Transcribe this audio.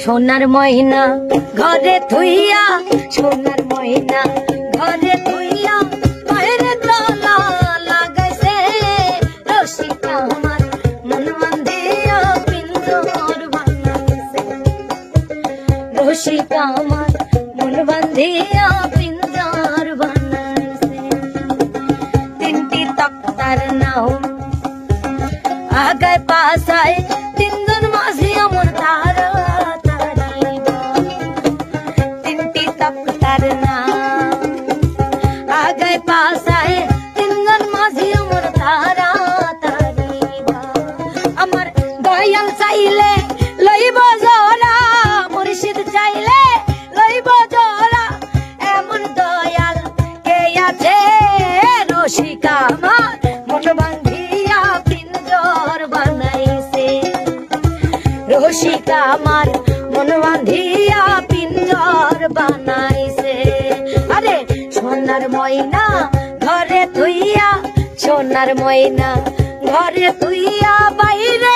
সোনার ময়না ঘরে থুইয়া, সোনার ময়না ঘরে থুইয়া বাইরে তালা লাগাইছে। রসিকা আমার মন বান্ধিয়া পিঞ্জর বানাইছে। রসিকা আমার মন বান্ধিয়া পিঞ্জর বানাইছে। তিনটি তক্তার নাও আগায় পাশায়, তিনজন মাঝি আমার তারা তারিবা। তিনটি তক্তার নাও আগায় পাশায়, তিনজন মাঝি আমার তারা তারিবা। আমার দয়াল চাইলে লইব জোড়া, মুর্শিদ চাইলে লইব জোড়া। এমন দয়াল কে আছে? রসিকা আমার মন বান্ধিয়া পিঞ্জর বানাইছে। রসিকা আমার মন বান্ধিয়া পিঞ্জর বানাইছে। আরে সোনার ময়না ঘরে থুইয়া, সোনার ময়না ঘরে থুইয়া বাইরে